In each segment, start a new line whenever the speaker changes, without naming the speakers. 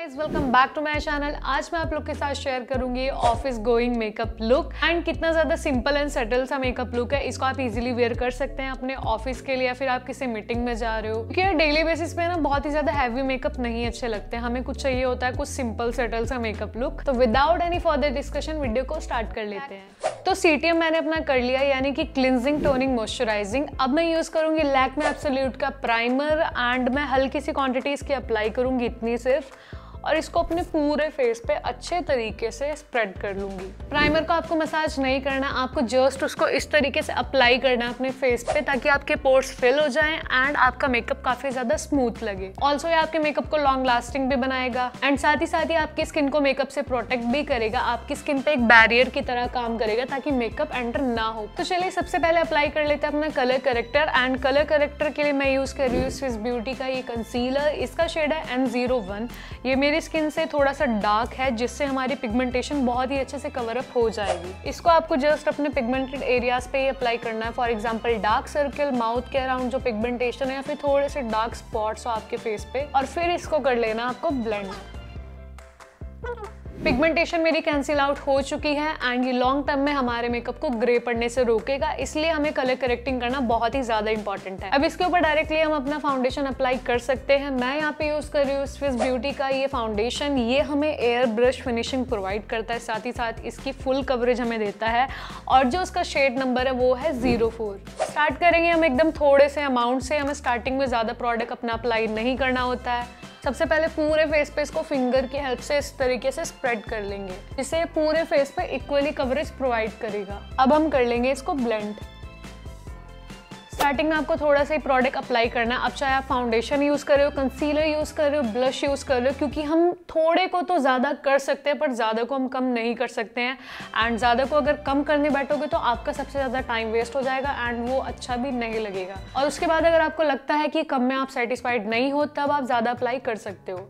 Guys, welcome back to my channel. आज मैं आप लोग के साथ शेयर करूंगी office going makeup look and कितना ज्यादा सिंपल एंड सेटल सा मेकअप लुक है। इसको आप इजीली वेयर कर सकते हैं अपने ऑफिस के लिए या फिर आप किसी मीटिंग में जा रहे हो, क्योंकि डेली बेसिस पे ना बहुत ही ज्यादा हैवी मेकअप नहीं अच्छे लगते। हमें कुछ चाहिए होता है कुछ सिंपल सेटल सा मेकअप लुक। तो without any further discussion video को स्टार्ट कर लेते हैं। तो सीटीएम मैंने अपना कर लिया, यानी कि क्लिनजिंग टोनिंग मॉइस्चराइजिंग। अब मैं यूज करूंगी लैक्मे एब्सोल्यूट का प्राइमर एंड मैं हल्की सी क्वांटिटी इसकी अप्लाई करूंगी, इतनी सिर्फ, और इसको अपने पूरे फेस पे अच्छे तरीके से स्प्रेड कर लूंगी। प्राइमर को आपको मसाज नहीं करना, आपको जस्ट उसको इस तरीके से अप्लाई करना है अपने फेस पे, ताकि आपके पोर्स फिल हो जाएं एंड आपका मेकअप काफी ज्यादा स्मूथ लगे। ऑल्सो ये आपके मेकअप को लॉन्ग लास्टिंग भी बनाएगा एंड साथ ही आपकी स्किन को मेकअप से प्रोटेक्ट भी करेगा। आपकी स्किन पे एक बैरियर की तरह काम करेगा ताकि मेकअप एंटर ना हो। तो चलिए सबसे पहले अप्लाई कर लेते हैं अपना colour corrector. And colour corrector के लिए मैं यूज कर रही हूँ स्विस ब्यूटी का ये कंसीलर। इसका शेड है N01। ये मेरी स्किन से थोड़ा सा डार्क है, जिससे हमारी पिगमेंटेशन बहुत ही अच्छे से कवर अप हो जाएगी। इसको आपको जस्ट अपने पिगमेंटेड एरियाज पे ही अप्लाई करना है। For example dark circle, mouth के अराउंड जो पिगमेंटेशन है या फिर थोड़े से डार्क स्पॉट्स हो आपके फेस पे, और फिर इसको कर लेना आपको ब्लेंड। पिगमेंटेशन मेरी कैंसिल आउट हो चुकी है एंड ये लॉन्ग टर्म में हमारे मेकअप को ग्रे पड़ने से रोकेगा, इसलिए हमें कलर करेक्टिंग करना बहुत ही ज्यादा इंपॉर्टेंट है। अब इसके ऊपर डायरेक्टली हम अपना फाउंडेशन अप्लाई कर सकते हैं। मैं यहाँ पे यूज कर रही हूँ स्विस ब्यूटी का ये फाउंडेशन। ये हमें एयर ब्रश फिनिशिंग प्रोवाइड करता है, साथ ही साथ इसकी फुल कवरेज हमें देता है, और जो उसका शेड नंबर है वो है 04। स्टार्ट करेंगे हम एकदम थोड़े से अमाउंट से। हमें स्टार्टिंग में ज्यादा प्रोडक्ट अपना अप्लाई नहीं करना होता है। सबसे पहले पूरे फेस पे इसको फिंगर की हेल्प से इस तरीके से स्प्रेड कर लेंगे, जिससे पूरे फेस पे इक्वली कवरेज प्रोवाइड करेगा। अब हम कर लेंगे इसको ब्लेंड। स्टार्टिंग में आपको थोड़ा सा ही प्रोडक्ट अप्लाई करना है। अब चाहे आप फाउंडेशन यूज कर रहे हो, कंसीलर यूज कर रहे हो, ब्लश यूज कर रहे हो, क्योंकि हम थोड़े को तो ज्यादा कर सकते हैं पर ज्यादा को हम कम नहीं कर सकते हैं। एंड ज्यादा को अगर कम करने बैठोगे तो आपका सबसे ज्यादा टाइम वेस्ट हो जाएगा एंड वो अच्छा भी नहीं लगेगा। और उसके बाद अगर आपको लगता है कि कम में आप सेटिस्फाइड नहीं हो, तब आप ज्यादा अप्लाई कर सकते हो।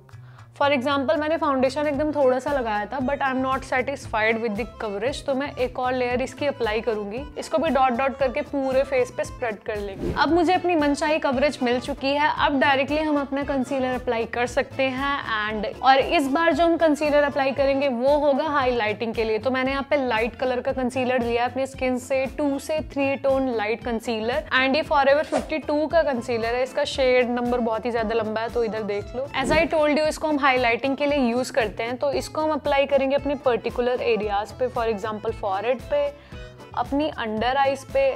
फॉर एग्जाम्पल मैंने फाउंडेशन एकदम थोड़ा सा लगाया था, but I am not satisfied with the coverage, तो मैं एक और लेयर इसकी अप्लाई करूंगी। इसको भी डॉट डॉट करके पूरे फेस पे स्प्रेड कर लेंगे। अब मुझे अपनी मनचाही कवरेज मिल चुकी है। अब डायरेक्टली हम अपना कंसीलर अप्लाई कर सकते हैं और इस बार जो हम कंसीलर अप्लाई करेंगे वो होगा हाईलाइटिंग के लिए। तो मैंने यहाँ पे लाइट कलर का कंसीलर लिया अपनी स्किन से, 2 से 3 टोन लाइट कंसीलर, एंड ये फॉरएवर 52 का कंसीलर है। इसका शेड नंबर बहुत ही ज्यादा लंबा है, तो इधर देख लो। एज आई टोल्ड यू, इसको हम हाइलाइटिंग के लिए यूज करते हैं, तो इसको हम अप्लाई करेंगे अपने पर्टिकुलर एरियाज पे। फॉर एग्जांपल फॉरहेड पे, अपनी अंडर आईज पे,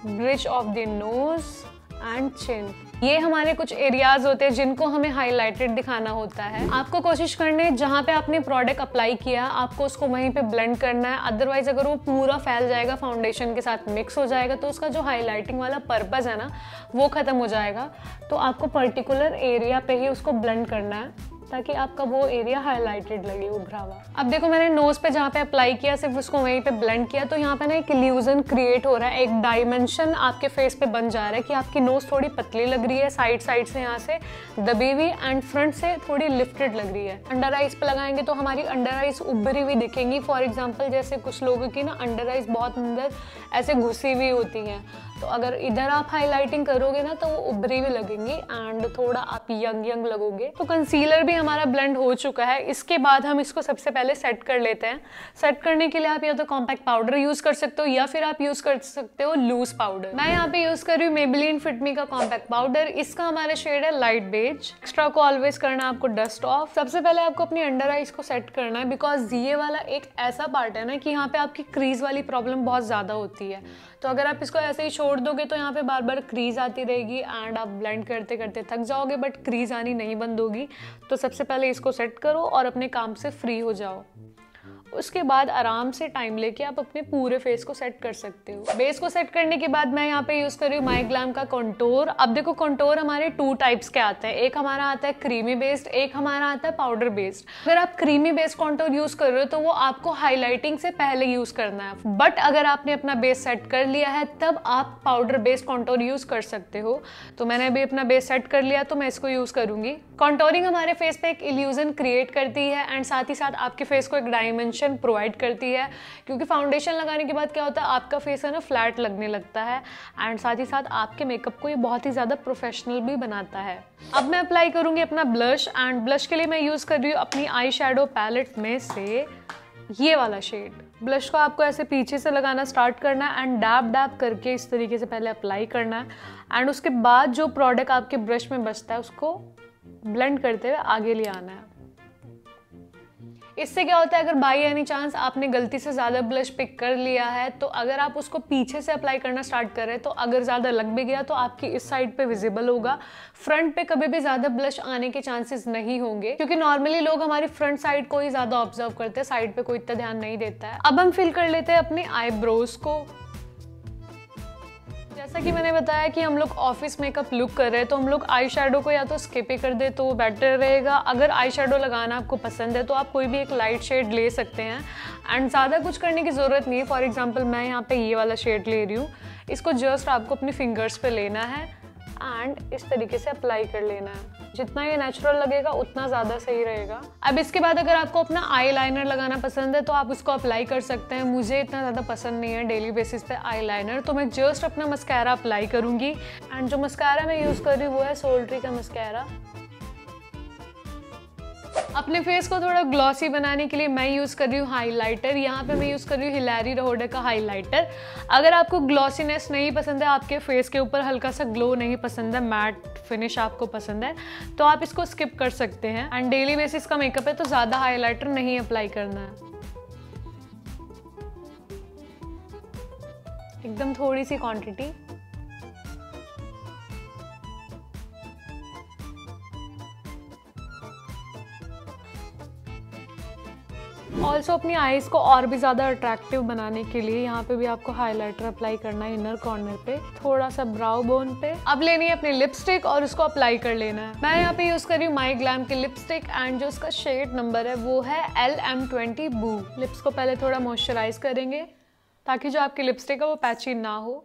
bridge of the nose and chin. ये हमारे कुछ एरियाज होते हैं जिनको हमें हाईलाइटेड दिखाना होता है। आपको कोशिश करनी है जहाँ पे आपने प्रोडक्ट अप्लाई किया आपको उसको वहीं पे ब्लेंड करना है। अदरवाइज अगर वो पूरा फैल जाएगा, फाउंडेशन के साथ मिक्स हो जाएगा, तो उसका जो हाईलाइटिंग वाला पर्पस है ना वो खत्म हो जाएगा। तो आपको पर्टिकुलर एरिया पे ही उसको ब्लेंड करना है ताकि आपका वो एरिया हाईलाइटेड लगे, उभरा हुआ। अब देखो मैंने नोज पे जहाँ पे अप्लाई किया सिर्फ उसको वहीं पे ब्लेंड किया, तो यहाँ पे ना एक इल्यूजन क्रिएट हो रहा है, एक डायमेंशन आपके फेस पे बन जा रहा है कि आपकी नोज थोड़ी पतली लग रही है, साइड से यहाँ से दबी हुई एंड फ्रंट से थोड़ी लिफ्टेड लग रही है। अंडर आइज पे लगाएंगे तो हमारी अंडर आइज उभरी हुई दिखेंगी। फॉर एग्जाम्पल जैसे कुछ लोगों की ना अंडर आइज बहुत अंदर ऐसे घुसी हुई होती हैं, तो अगर इधर आप हाईलाइटिंग करोगे ना तो वो उभरी हुई लगेंगी एंड थोड़ा आप यंग लगोगे। तो कंसीलर भी हमारा ब्लेंड हो चुका है। इसके बाद हम इसको सबसे पहले सेट कर लेते हैं। सेट करने के लिए आप या तो कॉम्पैक्ट पाउडर यूज कर सकते हो या फिर आप यूज कर सकते हो लूज पाउडर। मैं यहाँ पे यूज कर रही हूँ मेबेलिन फिट मी का कॉम्पैक्ट पाउडर। इसका हमारा शेड है लाइट बेज। एक्स्ट्रा को ऑलवेज करना है आपको डस्ट ऑफ। सबसे पहले आपको अपनी अंडर आईज को सेट करना है, बिकॉज ये वाला एक ऐसा पार्ट है ना कि यहाँ पे आपकी क्रीज वाली प्रॉब्लम बहुत ज्यादा होती है। तो अगर आप इसको ऐसे ही छोड़ दोगे तो यहाँ पे बार बार क्रीज आती रहेगी एंड आप ब्लेंड करते करते थक जाओगे, बट क्रीज आनी नहीं बंद होगी। तो सबसे पहले इसको सेट करो और अपने काम से फ्री हो जाओ। उसके बाद आराम से टाइम लेके आप अपने पूरे फेस को सेट कर सकते हो। बेस को सेट करने के बाद मैं यहाँ पे यूज कर रही हूँ माई ग्लैम का कंटूर। अब देखो कंटूर हमारे 2 टाइप्स के आते हैं, एक हमारा आता है क्रीमी बेस्ड, एक हमारा आता है पाउडर बेस्ड। अगर आप क्रीमी बेस्ड कंटूर यूज कर रहे हो तो वो आपको हाईलाइटिंग से पहले यूज करना है, बट अगर आपने अपना बेस सेट कर लिया है तब आप पाउडर बेस्ड कंटूर यूज कर सकते हो। तो मैंने अभी अपना बेस सेट कर लिया तो मैं इसको यूज करूंगी। कॉन्टोरिंग हमारे फेस पे एक इल्यूजन क्रिएट करती है एंड साथ ही साथ आपके फेस को एक डायमेंशन प्रोवाइड करती है, क्योंकि फाउंडेशन लगाने के बाद क्या होता है आपका फेस है ना फ्लैट लगने लगता है एंड साथ ही साथ आपके मेकअप को ये बहुत ही ज़्यादा प्रोफेशनल भी बनाता है। अब मैं अप्लाई करूँगी अपना ब्लश एंड ब्लश के लिए मैं यूज़ कर रही हूँ अपनी आई शेडो पैलेट में से ये वाला शेड। ब्लश को आपको ऐसे पीछे से लगाना स्टार्ट करना है एंड डैब डैब करके इस तरीके से पहले अप्लाई करना है एंड उसके बाद जो प्रोडक्ट आपके ब्रश में बचता है उसको ब्लेंड करते हुए आगे ले आना है। इससे क्या होता है, अगर बाई एनी चांस आपने गलती से ज़्यादा ब्लश पिक कर लिया है तो अगर आप उसको पीछे से अप्लाई करना स्टार्ट कर रहे हैं तो अगर ज़्यादा लग भी गया तो आपकी इस साइड पे विजिबल होगा, फ्रंट पे कभी भी ज़्यादा ब्लश आने के चांसेस नहीं होंगे, क्योंकि नॉर्मली लोग हमारी फ्रंट साइड को ही ज़्यादा ऑब्जर्व करते हैं, साइड पे कोई इतना ध्यान नहीं देता है। अब हम फिल कर लेते हैं अपने आईब्रोज को। जैसा कि मैंने बताया कि हम लोग ऑफिस मेकअप लुक कर रहे हैं तो हम लोग आई शेडो को या तो स्किप ही कर दे तो वो बेटर रहेगा। अगर आई शेडो लगाना आपको पसंद है तो आप कोई भी एक लाइट शेड ले सकते हैं एंड ज़्यादा कुछ करने की ज़रूरत नहीं है। फॉर एग्जांपल मैं यहाँ पे ये वाला शेड ले रही हूँ, इसको जस्ट आपको अपनी फिंगर्स पे लेना है एंड इस तरीके से अप्लाई कर लेना है। जितना ये नेचुरल लगेगा उतना ज़्यादा सही रहेगा। अब इसके बाद अगर आपको अपना आई लाइनर लगाना पसंद है तो आप उसको अप्लाई कर सकते हैं। मुझे इतना ज़्यादा पसंद नहीं है डेली बेसिस पे आई लाइनर, तो मैं जस्ट अपना मस्कारा अप्लाई करूँगी एंड जो मस्कारा मैं यूज़ कर रही हूँ वो है सोल्ट्री का मस्कारा। अपने फेस को थोड़ा ग्लॉसी बनाने के लिए मैं यूज़ कर रही हूँ हाइलाइटर। यहाँ पे मैं यूज़ कर रही हूँ हिलेरी रोहडे का हाइलाइटर। अगर आपको ग्लॉसीनेस नहीं पसंद है, आपके फेस के ऊपर हल्का सा ग्लो नहीं पसंद है, मैट फिनिश आपको पसंद है, तो आप इसको स्किप कर सकते हैं। एंड डेली बेसिस का मेकअप है तो ज़्यादा हाइलाइटर नहीं अप्लाई करना है, एकदम थोड़ी सी क्वांटिटी। ऑल्सो अपनी आईज को और भी ज़्यादा अट्रैक्टिव बनाने के लिए यहाँ पे भी आपको हाइलाइटर अप्लाई करना है इनर कॉर्नर पे, थोड़ा सा ब्राउ बोन पे। अब लेनी है अपनी लिपस्टिक और उसको अप्लाई कर लेना है। मैं यहाँ पे यूज़ कर रही हूँ माई ग्लैम की लिपस्टिक एंड जो उसका शेड नंबर है वो है LM20 बू। लिप्स को पहले थोड़ा मॉइस्चराइज करेंगे ताकि जो आपकी लिपस्टिक है वो पैची ना हो।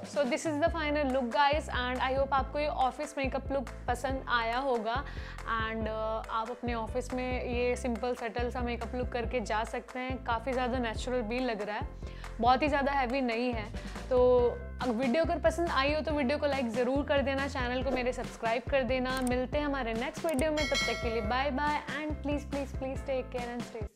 So this is the final look guys and I hope आपको ये ऑफिस मेकअप लुक पसंद आया होगा एंड आप अपने ऑफिस में ये सिंपल सटल सा मेकअप लुक करके जा सकते हैं। काफ़ी ज़्यादा नेचुरल भी लग रहा है, बहुत ही ज़्यादा हैवी नहीं है। तो वीडियो अगर पसंद आई हो तो वीडियो को लाइक ज़रूर कर देना, चैनल को मेरे सब्सक्राइब कर देना। मिलते हैं हमारे नेक्स्ट वीडियो में, तब तक के लिए bye bye and please please please take care and stay